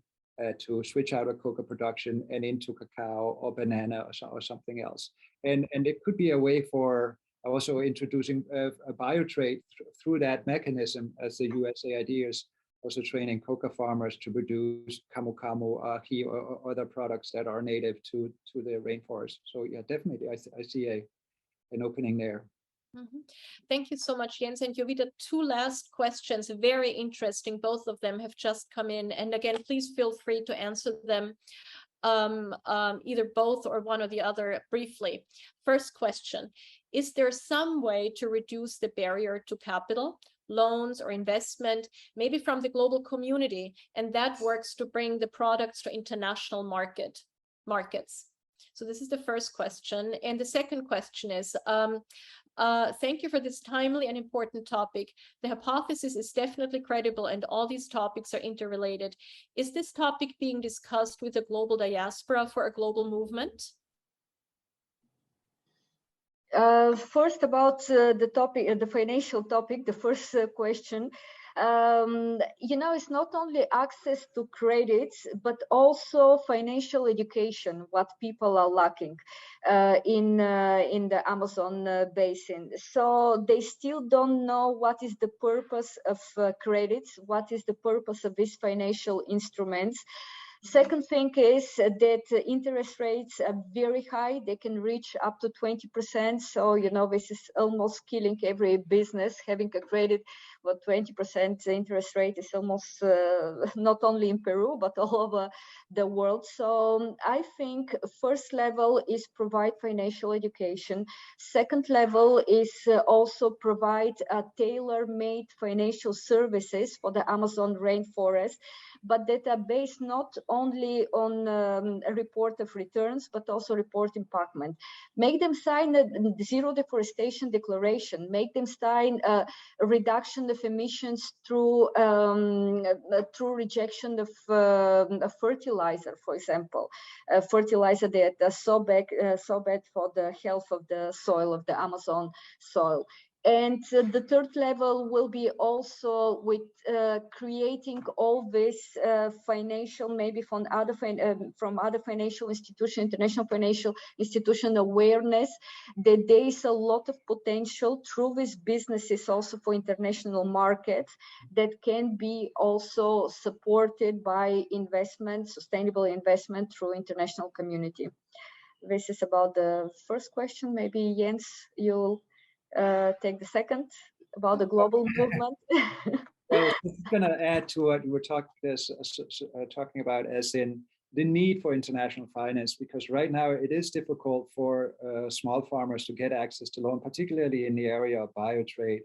to switch out of coca production and into cacao or banana or something else. And it could be a way for also introducing a biotrade through that mechanism, as the USAID is also training coca farmers to produce camu camu, ají, or other products that are native to the rainforest. So yeah, definitely, I see an opening there. Mm-hmm. Thank you so much, Jens and Yovita. Two last questions, very interesting. Both of them have just come in. And again, please feel free to answer them, either both or one or the other briefly. First question, is there some way to reduce the barrier to capital, loans or investment, maybe from the global community, and that works to bring the products to international markets? So this is the first question. And the second question is, thank you for this timely and important topic. The hypothesis is definitely credible and all these topics are interrelated. Is this topic being discussed with the global diaspora for a global movement? First about the topic, the financial topic, the first question. It's not only access to credits, but also financial education, what people are lacking in the Amazon basin. So they still don't know what is the purpose of credits, what is the purpose of these financial instruments. Second thing is that interest rates are very high. They can reach up to 20%. So, this is almost killing every business. Having a credit with 20% interest rate is almost not only in Peru, but all over the world. So I think first level is provide financial education. Second level is also provide tailor-made financial services for the Amazon rainforest, but that are based not only on a report of returns, but also report impactment. Make them sign a zero deforestation declaration, make them sign a reduction of emissions through rejection of fertilizer, for example, fertilizer that are so bad for the health of the soil, of the Amazon soil. And the third level will be also with creating all this financial, maybe from other financial institutions, international financial institution awareness that there is a lot of potential through these businesses also for international markets that can be also supported by investment, sustainable investment through international community. This is about the first question. Maybe Jens, you'll take the second about the global movement. I was going to add to what you were talking about, as in the need for international finance, because right now it is difficult for small farmers to get access to loan, particularly in the area of biotrade,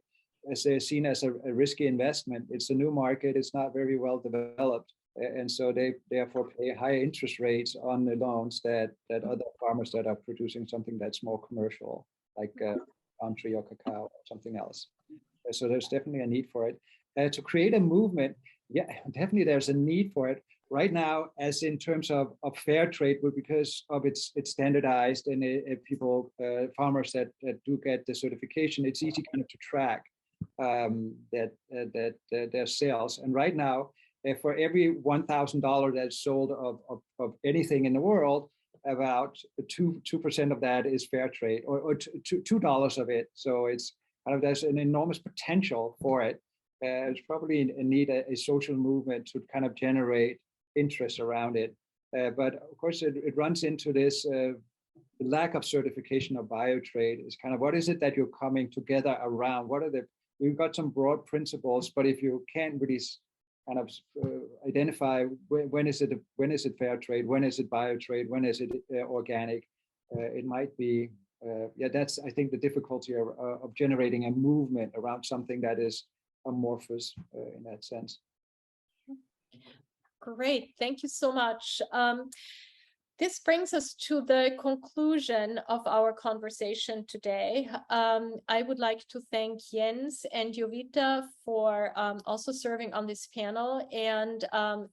as they're seen as a risky investment. It's a new market, it's not very well developed, and so they therefore pay high interest rates on the loans that other farmers that are producing something that's more commercial, like palm tree or cacao or something else. So there's definitely a need for it. To create a movement, yeah, definitely there's a need for it. Right now, as in terms of fair trade, because of it's standardized and people, farmers that do get the certification, it's easy kind of to track their sales. And right now, for every $1,000 that's sold of anything in the world, about 2% of that is fair trade, or $2 of it. So it's kind of, there's an enormous potential for it. It's probably need a social movement to kind of generate interest around it. But of course, it runs into this lack of certification of biotrade. Is kind of, what is it that you're coming together around? What are we've got some broad principles, but if you can't really kind of identify when is it fair trade, when is it biotrade, when is it organic, it might be, that's, I think, the difficulty of generating a movement around something that is amorphous in that sense. Great, thank you so much. This brings us to the conclusion of our conversation today. I would like to thank Jens and Yovita for also serving on this panel, and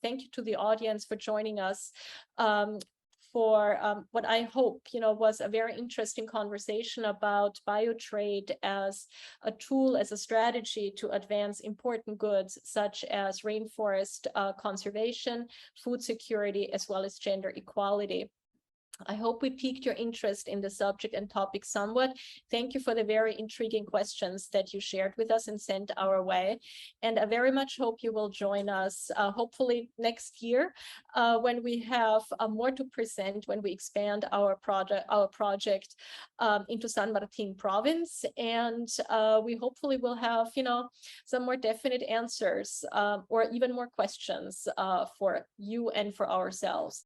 thank you to the audience for joining us for what I hope, was a very interesting conversation about biotrade as a tool, as a strategy to advance important goods such as rainforest conservation, food security, as well as gender equality. I hope we piqued your interest in the subject and topic somewhat. Thank you for the very intriguing questions that you shared with us and sent our way. And I very much hope you will join us, hopefully next year, when we have more to present, when we expand our project into San Martin province. And we hopefully will have, some more definite answers or even more questions for you and for ourselves.